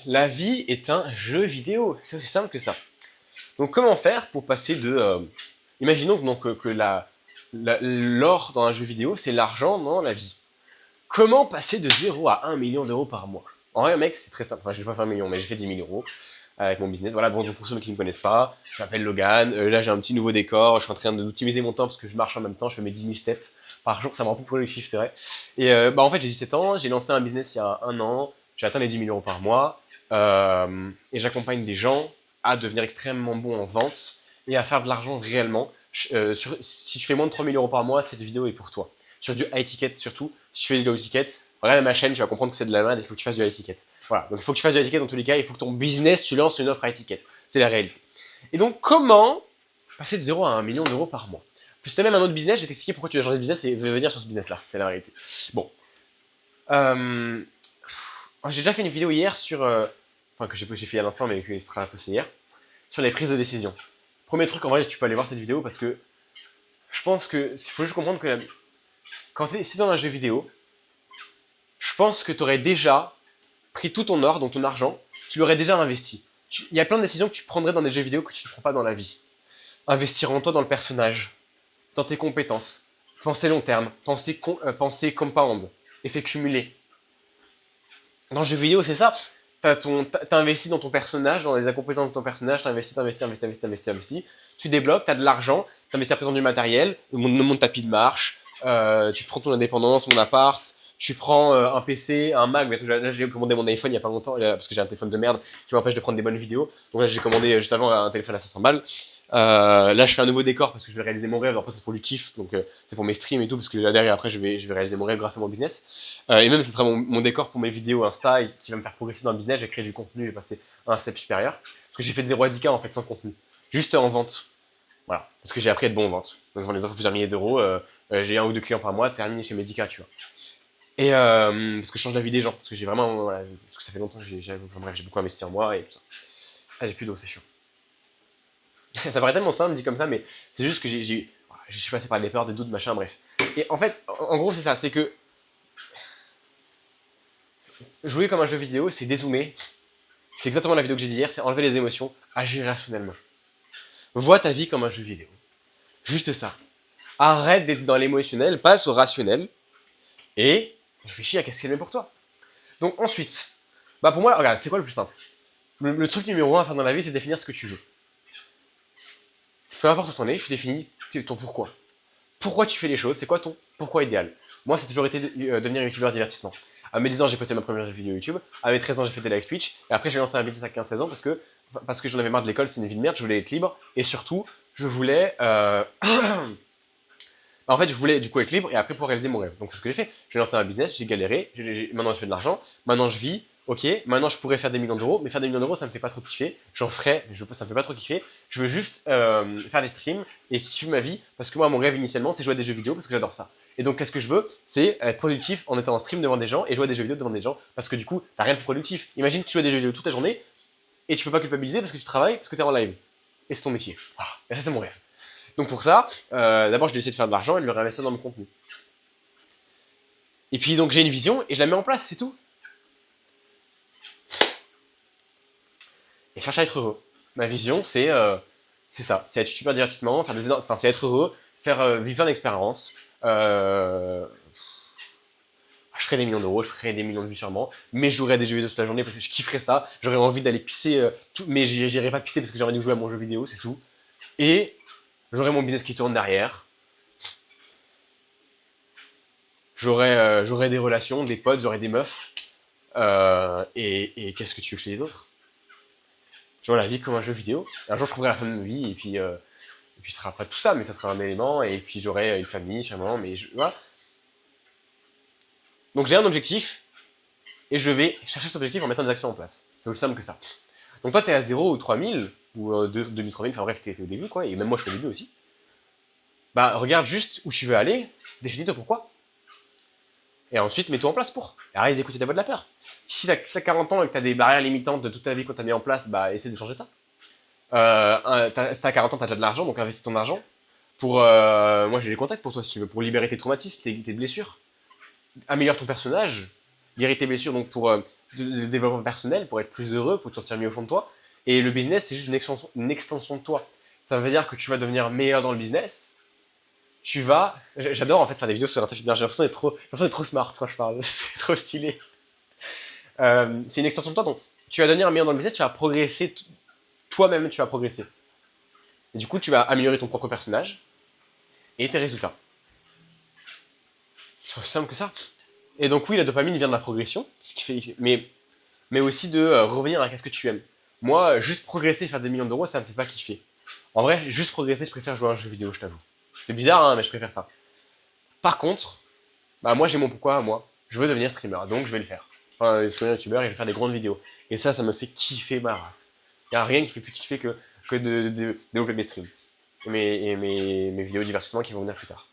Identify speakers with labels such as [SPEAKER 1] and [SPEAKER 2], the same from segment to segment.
[SPEAKER 1] la vie est un jeu vidéo. C'est aussi simple que ça. Donc comment faire pour passer de... imaginons donc, que l'or dans un jeu vidéo, c'est l'argent dans la vie. Comment passer de 0 à 1 million d'euros par mois? En vrai, mec, c'est très simple. Enfin, je vais pas faire 1 million, mais j'ai fait 10 000 euros avec mon business. Voilà, bon, donc pour ceux qui ne me connaissent pas, je m'appelle Logan. Là, j'ai un petit nouveau décor. Je suis en train d'optimiser mon temps parce que je marche en même temps. Je fais mes 10 000 steps par jour. Ça me rend plus productif, c'est vrai. Et en fait, j'ai 17 ans. J'ai lancé un business il y a un an. J'ai atteint les 10 000 euros par mois. Et j'accompagne des gens à devenir extrêmement bons en vente et à faire de l'argent réellement. Si tu fais moins de 3 000 euros par mois, cette vidéo est pour toi. Sur du high ticket surtout, si tu fais du low ticket, regarde ma chaîne, tu vas comprendre que c'est de la merde et il faut que tu fasses du high ticket. Voilà, donc il faut que tu fasses du high ticket dans tous les cas, il faut que ton business, tu lances une offre high ticket. C'est la réalité. Et donc, comment passer de 0 à 1 million d'euros par mois? Puis si tu as même un autre business, je vais t'expliquer pourquoi tu dois changer de business et venir sur ce business-là. C'est la réalité. Bon. J'ai déjà fait une vidéo hier sur. Enfin, que j'ai fait à l'instant, mais qui sera postée hier. Sur les prises de décision. Premier truc, en vrai, tu peux aller voir cette vidéo parce que je pense que. Il faut juste comprendre que quand c'est dans un jeu vidéo, je pense que tu aurais déjà pris tout ton or, donc ton argent, tu l'aurais déjà investi. Il y a plein de décisions que tu prendrais dans des jeux vidéo que tu ne prends pas dans la vie. Investir en toi, dans le personnage, dans tes compétences, penser long terme, penser compound, effet cumulé. Dans le jeu vidéo, c'est ça. T'as investi dans ton personnage, dans les compétences de ton personnage, t'as investi. Tu débloques, t'as de l'argent, t'investis après dans du matériel, mon tapis de marche, tu prends ton indépendance, mon appart, tu prends un PC, un Mac. Là, j'ai commandé mon iPhone il y a pas longtemps, parce que j'ai un téléphone de merde qui m'empêche de prendre des bonnes vidéos. Donc là, j'ai commandé juste avant un téléphone à 500 balles. Là, je fais un nouveau décor parce que je vais réaliser mon rêve. Après, c'est pour du kiff, donc c'est pour mes streams et tout, parce que là derrière, après, je vais réaliser mon rêve grâce à mon business. Et même, ce sera mon décor pour mes vidéos Insta qui va me faire progresser dans le business. J'ai créé du contenu et passer à un step supérieur. Parce que j'ai fait de 0 à 10K en fait sans contenu, juste en vente. Voilà, parce que j'ai appris à être bon en vente. Donc, je vends des offres plusieurs milliers d'euros. J'ai un ou deux clients par mois, terminé chez mes 10K, tu vois. Et parce que je change la vie des gens, parce que j'ai vraiment, voilà, parce que ça fait longtemps que j'ai beaucoup investi en moi et tout ça. Ah, j'ai plus d'eau, c'est chiant. Ça paraît tellement simple dit comme ça, mais c'est juste que je suis passé par des peurs, des doutes, machin, bref. Et en fait, en gros, c'est ça, c'est que jouer comme un jeu vidéo, c'est dézoomer. C'est exactement la vidéo que j'ai dit hier, c'est enlever les émotions, agir rationnellement. Vois ta vie comme un jeu vidéo. Juste ça. Arrête d'être dans l'émotionnel, passe au rationnel et réfléchis à qu'est-ce qui est mieux pour toi. Donc ensuite, bah pour moi, regarde, c'est quoi le plus simple? Le truc numéro 1 à faire dans la vie, c'est définir ce que tu veux. Peu importe où t'en es, tu définis ton pourquoi. Pourquoi tu fais les choses, c'est quoi ton pourquoi idéal? Moi, c'est toujours été devenir youtubeur divertissement. À mes 10 ans, j'ai posté ma première vidéo YouTube. À mes 13 ans, j'ai fait des live Twitch. Et après, j'ai lancé un business à 15-16 ans parce que j'en avais marre de l'école, c'est une vie de merde, je voulais être libre. Et surtout, je voulais. En fait, je voulais du coup être libre et après pour réaliser mon rêve. Donc, c'est ce que j'ai fait. J'ai lancé un business, j'ai galéré. Maintenant, je fais de l'argent. Maintenant, je vis. Ok, maintenant je pourrais faire des millions d'euros, mais faire des millions d'euros, ça me fait pas trop kiffer. J'en ferai, mais ça me fait pas trop kiffer. Je veux juste faire des streams et kiffer ma vie parce que moi, mon rêve initialement, c'est jouer à des jeux vidéo parce que j'adore ça. Et donc, qu'est-ce que je veux? C'est être productif en étant en stream devant des gens et jouer à des jeux vidéo devant des gens parce que du coup, t'as rien de productif. Imagine que tu joues à des jeux vidéo toute la journée et tu peux pas culpabiliser parce que tu travailles, parce que t'es en live. Et c'est ton métier. Ah, et ça, c'est mon rêve. Donc, pour ça, d'abord, je vais essayer de faire de l'argent et de le réinvestir dans mon contenu. Et puis, donc, j'ai une vision et je la mets en place, c'est tout. Et cherche à être heureux. Ma vision, c'est ça. C'est être super divertissement, c'est être heureux, faire vivre plein d'expériences. Je ferais des millions d'euros, je ferais des millions de vues sûrement, mais je jouerais à des jeux vidéo toute la journée parce que je kifferais ça. J'aurais envie d'aller pisser, mais j'irais pas pisser parce que j'ai envie de jouer à mon jeu vidéo, c'est tout. Et j'aurais mon business qui tourne derrière. J'aurais des relations, des potes, j'aurais des meufs. Et qu'est-ce que tu veux chez les autres? Je vois la vie comme un jeu vidéo. Un jour, je trouverai la fin de ma vie, et puis ce sera pas tout ça, mais ça sera un élément, et puis j'aurai une famille, sûrement, voilà. Donc j'ai un objectif, et je vais chercher cet objectif en mettant des actions en place. C'est aussi simple que ça. Donc toi, t'es à 0 ou 3000, ou 2000, enfin bref, t'es au début, quoi, et même moi, je suis au début aussi. Bah, regarde juste où tu veux aller, définis-toi pourquoi. Et ensuite, mets-toi en place pour. Et arrête d'écouter ta voix de la peur. Si t'as 40 ans et que t'as des barrières limitantes de toute ta vie qu'on t'a mis en place, bah, essaie de changer ça. Si t'as 40 ans, t'as déjà de l'argent, donc investis ton argent. Moi, j'ai des contacts pour toi, si tu veux, pour libérer tes traumatismes, tes blessures. Améliore ton personnage, guéris tes blessures, donc pour de développement personnel pour être plus heureux, pour te sentir mieux au fond de toi. Et le business, c'est juste une extension de toi. Ça veut dire que tu vas devenir meilleur dans le business. J'adore en fait faire des vidéos sur l'intelligence. J'ai l'impression d'être trop smart quand je parle. C'est trop stylé. C'est une extension de toi. Donc, tu vas devenir meilleur dans le business, tu vas progresser. Toi-même, tu vas progresser. Et du coup, tu vas améliorer ton propre personnage et tes résultats. C'est aussi simple que ça. Et donc, oui, la dopamine vient de la progression, mais aussi de revenir à ce que tu aimes. Moi, juste progresser, faire des millions d'euros, ça me fait pas kiffer. En vrai, juste progresser, je préfère jouer à un jeu vidéo, je t'avoue. C'est bizarre, hein, mais je préfère ça. Par contre, bah moi j'ai mon pourquoi, moi. Je veux devenir streamer, donc je vais le faire. Enfin, streamer, youtubeur, et je vais faire des grandes vidéos. Et ça me fait kiffer ma race. Il n'y a rien qui fait plus kiffer que de développer mes streams. Et mes vidéos divertissement qui vont venir plus tard.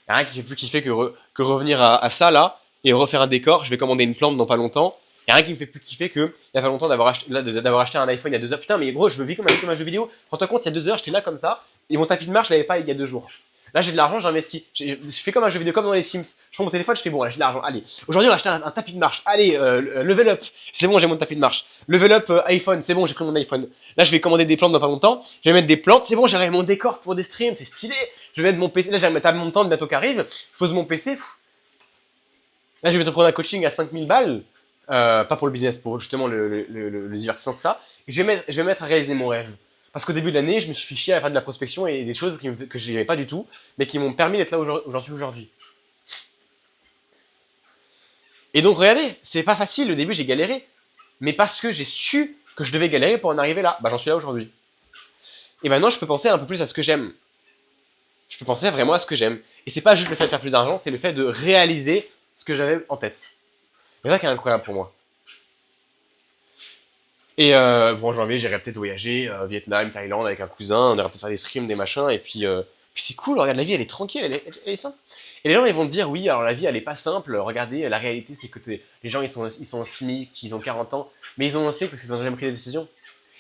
[SPEAKER 1] Il n'y a rien qui fait plus kiffer que revenir à ça là, et refaire un décor. Je vais commander une plante dans pas longtemps. Il n'y a rien qui me fait plus kiffer que, il n'y a pas longtemps, d'avoir acheté un iPhone il y a 2 heures. Putain, mais gros, je me vis comme un jeu vidéo. Rends-toi compte, il y a 2 heures, j'étais là comme ça, et mon tapis de marche, je l'avais pas il y a 2 jours. Là, j'ai de l'argent, j'investis. Je fais comme un jeu vidéo, comme dans les Sims. Je prends mon téléphone, je fais bon, là, j'ai de l'argent. Allez, aujourd'hui, on va acheter un tapis de marche. Allez, level up. C'est bon, j'ai mon tapis de marche. Level up iPhone, c'est bon, j'ai pris mon iPhone. Là, je vais commander des plantes dans pas longtemps. Je vais mettre des plantes, c'est bon, j'aurai mon décor pour des streams, c'est stylé. Je vais mettre mon PC. Là, j'ai ma table montante bientôt qui arrive. Je pose mon PC. Là, je vais te prendre un coaching à 5000 balles. Pas pour le business, pour justement le divertissement que ça. Et je vais mettre à réaliser mon rêve. Parce qu'au début de l'année, je me suis fait chier à faire de la prospection et des choses que je n'aimais pas du tout, mais qui m'ont permis d'être là où j'en suis aujourd'hui. Et donc, regardez, c'est pas facile, au début j'ai galéré, mais parce que j'ai su que je devais galérer pour en arriver là, bah j'en suis là aujourd'hui. Et maintenant, je peux penser un peu plus à ce que j'aime. Je peux penser vraiment à ce que j'aime. Et c'est pas juste le fait de faire plus d'argent, c'est le fait de réaliser ce que j'avais en tête. C'est ça qui est incroyable pour moi. Et bon, en janvier, j'irai peut-être voyager, Vietnam, Thaïlande avec un cousin, on ira peut-être faire des streams, des machins, et puis c'est cool, regarde, la vie elle est tranquille, elle est simple. Et les gens ils vont te dire, oui, alors la vie elle est pas simple, regardez, la réalité c'est que les gens ils sont en SMIC, ils ont 40 ans, mais ils ont un SMIC parce qu'ils ont jamais pris des décisions.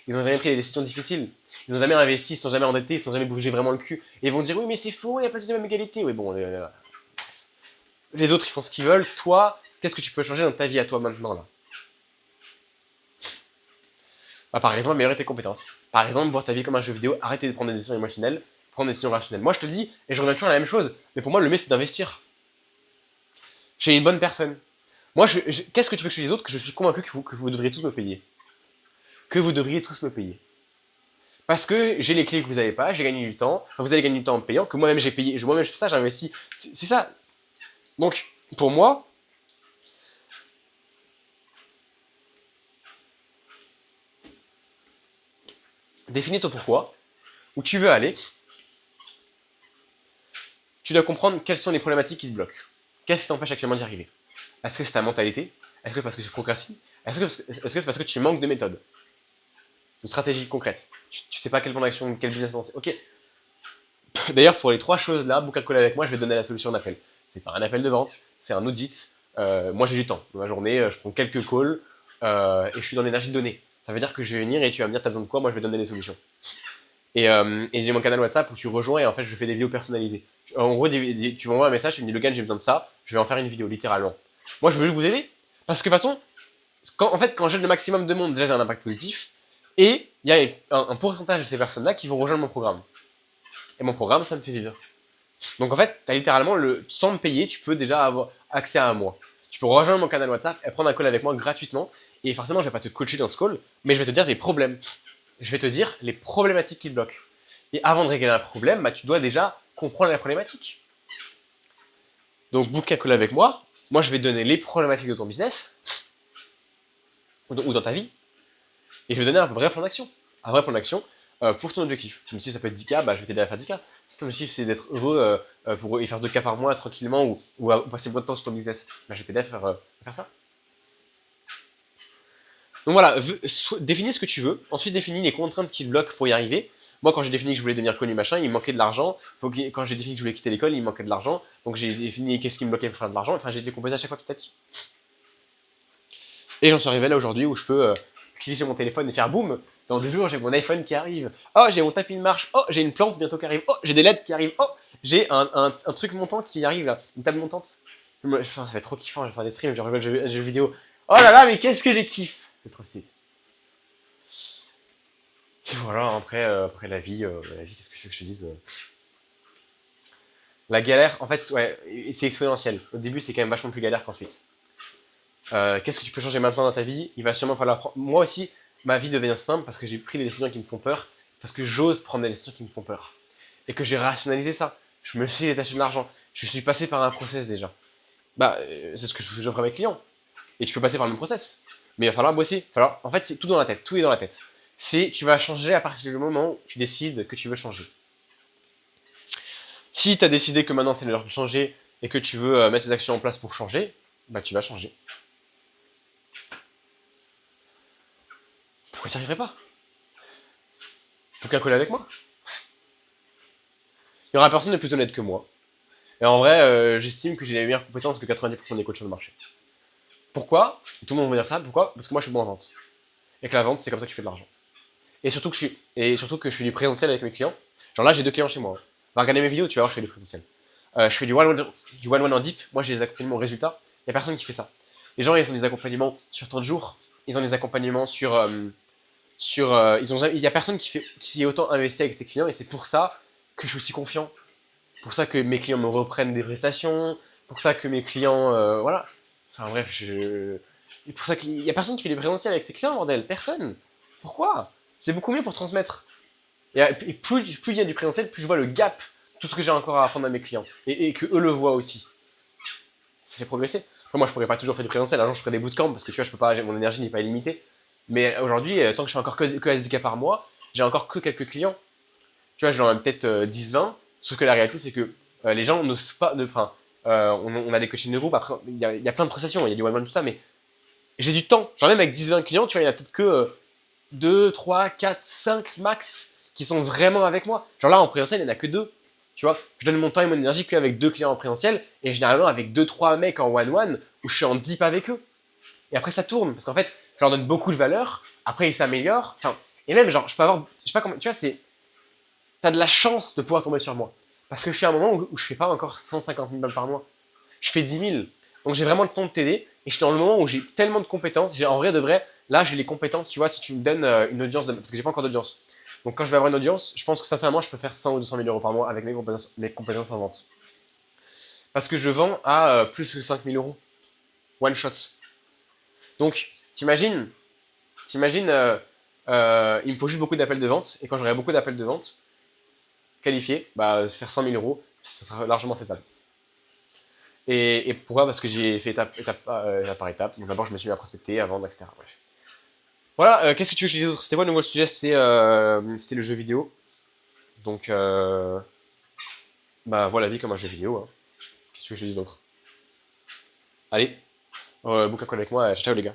[SPEAKER 1] Ils ont jamais pris des décisions difficiles. Ils ont jamais investi, ils sont jamais endettés, ils sont jamais bougé vraiment le cul. Et ils vont dire, oui, mais c'est faux, il n'y a pas de même égalité. Oui, bon, les autres ils font ce qu'ils veulent, toi, qu'est-ce que tu peux changer dans ta vie à toi maintenant là? Bah, par exemple, améliorer tes compétences. Par exemple, voir ta vie comme un jeu vidéo, arrêter de prendre des décisions émotionnelles, prendre des décisions rationnelles. Moi, je te le dis, et je reviens toujours à la même chose, mais pour moi, le mieux, c'est d'investir. J'ai une bonne personne. Moi, qu'est-ce que tu veux que je dise d'autre que je suis convaincu que vous devriez tous me payer? Que vous devriez tous me payer. Parce que j'ai les clés que vous n'avez pas, j'ai gagné du temps, enfin, vous allez gagner du temps en me payant, que moi-même j'ai payé, moi-même je fais ça, j'ai investi. C'est ça. Donc, pour moi, définis ton pourquoi, où tu veux aller, tu dois comprendre quelles sont les problématiques qui te bloquent. Qu'est-ce qui t'empêche actuellement d'y arriver? Est-ce que c'est ta mentalité? Est-ce que parce que tu procrastines? Est-ce que c'est parce que tu manques de méthode? De stratégie concrète? Tu sais pas quel plan d'action, quel business lancer? Ok. D'ailleurs, pour les 3 choses là, book un call avec moi, je vais te donner la solution d'appel. C'est pas un appel de vente, c'est un audit. Moi j'ai du temps. Dans ma journée, je prends quelques calls et je suis dans l'énergie de donner. Ça veut dire que je vais venir et tu vas me dire t'as besoin de quoi, moi je vais te donner les solutions. Et j'ai mon canal WhatsApp où tu rejoins et en fait je fais des vidéos personnalisées. En gros, tu m'envoies un message, tu me dis Logan, j'ai besoin de ça, je vais en faire une vidéo, littéralement. Moi je veux juste vous aider. Parce que de toute façon, quand j'aide le maximum de monde, déjà j'ai un impact positif. Et il y a un pourcentage de ces personnes-là qui vont rejoindre mon programme. Et mon programme, ça me fait vivre. Donc en fait, t'as littéralement, sans me payer, tu peux déjà avoir accès à moi. Tu peux rejoindre mon canal WhatsApp et prendre un call avec moi gratuitement. Et forcément, je vais pas te coacher dans ce call, mais je vais te dire les problèmes. Je vais te dire les problématiques qui te bloquent. Et avant de régler un problème, bah, tu dois déjà comprendre la problématique. Donc, book un call avec moi. Moi, je vais te donner les problématiques de ton business ou dans ta vie. Et je vais te donner un vrai plan d'action. Un vrai plan d'action pour ton objectif. Ton objectif, ça peut être 10K, bah, je vais t'aider à faire 10K. Si ton objectif, c'est d'être heureux pour y faire 2K par mois tranquillement ou à passer moins de temps sur ton business, bah, je vais t'aider à faire ça. Donc voilà, définis ce que tu veux, ensuite définis les contraintes qui te bloquent pour y arriver. Moi, quand j'ai défini que je voulais devenir connu, machin, il me manquait de l'argent. Quand j'ai défini que je voulais quitter l'école, il me manquait de l'argent. Donc j'ai défini qu'est-ce qui me bloquait pour faire de l'argent. Enfin, j'ai décomposé à chaque fois petit à petit. Et j'en suis arrivé là aujourd'hui où je peux cliquer sur mon téléphone et faire boum. Dans 2 jours, j'ai mon iPhone qui arrive. Oh, j'ai mon tapis de marche. Oh, j'ai une plante bientôt qui arrive. Oh, j'ai des LED qui arrivent. Oh, j'ai un truc montant qui arrive là. Une table montante. Ça va être trop kiffant, je vais faire des streams, je vais regarder des jeux vidéo. Oh là là, mais qu'est-ce que j'ai kiffe. C'est trop stylé. Et voilà, après la vie, qu'est-ce que je veux que je te dise La galère, en fait, ouais, c'est exponentiel. Au début, c'est quand même vachement plus galère qu'ensuite. Qu'est-ce que tu peux changer maintenant dans ta vie? Il va sûrement falloir prendre. Moi aussi, ma vie devient simple parce que j'ai pris des décisions qui me font peur, parce que j'ose prendre des décisions qui me font peur. Et que j'ai rationalisé ça. Je me suis détaché de l'argent. Je suis passé par un process déjà. Bah, c'est ce que j'offre à mes clients. Et tu peux passer par le même process. Mais il va falloir bosser. En fait, c'est tout dans la tête. Tout est dans la tête. Tu vas changer à partir du moment où tu décides que tu veux changer. Si tu as décidé que maintenant c'est l'heure de changer et que tu veux mettre tes actions en place pour changer, bah tu vas changer. Pourquoi tu n'y arriverais pas? Aucun coller avec moi. Il y aura personne de plus honnête que moi. Et en vrai, j'estime que j'ai les meilleures compétences que 90% des coachs sur le marché. Pourquoi? Tout le monde va dire ça. Pourquoi? Parce que moi je suis bon en vente. Et que la vente, c'est comme ça que tu fais de l'argent. Et surtout que je fais du présentiel avec mes clients. Genre là, j'ai 2 clients chez moi. Va regarder mes vidéos, tu vas voir, je fais du présentiel. Je fais du one-one en deep. Moi, j'ai des accompagnements au résultat. Il n'y a personne qui fait ça. Les gens, ils font des accompagnements sur 30 jours. Ils ont des accompagnements il y a personne qui est autant investi avec ses clients. Et c'est pour ça que je suis aussi confiant. Pour ça que mes clients me reprennent des prestations. Pour ça que mes clients, voilà. Enfin bref, et pour ça qu'il y a personne qui fait des présentiels avec ses clients, bordel. Personne. Pourquoi? C'est beaucoup mieux pour transmettre. Et plus il y a du présentiel, plus je vois le gap, tout ce que j'ai encore à apprendre à mes clients. Et que eux le voient aussi. Ça fait progresser. Après, moi, je pourrais pas toujours faire du présentiel. Un jour, je ferai des bootcamps parce que tu vois, je peux pas, mon énergie n'est pas illimitée. Mais aujourd'hui, tant que je suis encore que à 10K par mois, j'ai encore que quelques clients. Tu vois, j'en ai peut-être 10-20. Sauf que la réalité, c'est que les gens n'osent pas. Enfin, on a des coachings de groupe. Après, il y a plein de prestations. Il y a du one-one, tout ça. Mais j'ai du temps. Genre, même avec 10-20 clients, tu vois, il y en a peut-être que 2, 3, 4, 5 max qui sont vraiment avec moi. Genre là, en présentiel, il n'y en a que 2. Tu vois, je donne mon temps et mon énergie qu'avec 2 clients en présentiel et généralement avec 2-3 mecs en one-one où je suis en deep avec eux. Et après, ça tourne parce qu'en fait, je leur donne beaucoup de valeur. Après, ils s'améliorent. Enfin, et même, genre, je peux avoir. Je sais pas comment. Tu vois, t'as de la chance de pouvoir tomber sur moi. Parce que je suis à un moment où je fais pas encore 150 000 balles par mois. Je fais 10 000. Donc j'ai vraiment le temps de t'aider. Et je suis dans le moment où j'ai tellement de compétences. En vrai, de vrai, là, j'ai les compétences. Tu vois, si tu me donnes une audience, parce que j'ai pas encore d'audience. Donc quand je vais avoir une audience, je pense que sincèrement, je peux faire 100 ou 200 000 euros par mois avec mes compétences en vente. Parce que je vends à plus que 5 000 euros. One shot. Donc, t'imagines, il me faut juste beaucoup d'appels de vente. Et quand j'aurai beaucoup d'appels de vente qualifiés, bah, faire 100 000 euros, ça sera largement faisable. Et pourquoi? Parce que j'ai fait étape par étape. Donc d'abord, je me suis mis à prospecter, à vendre, etc. Bref. Voilà, qu'est-ce que tu veux que je dise d'autre? C'était quoi le nouveau sujet? C'était le jeu vidéo. Donc, bah, vois la vie comme un jeu vidéo. Hein. Qu'est-ce que je te dise d'autre? Allez, boucle un call avec moi. Ciao les gars.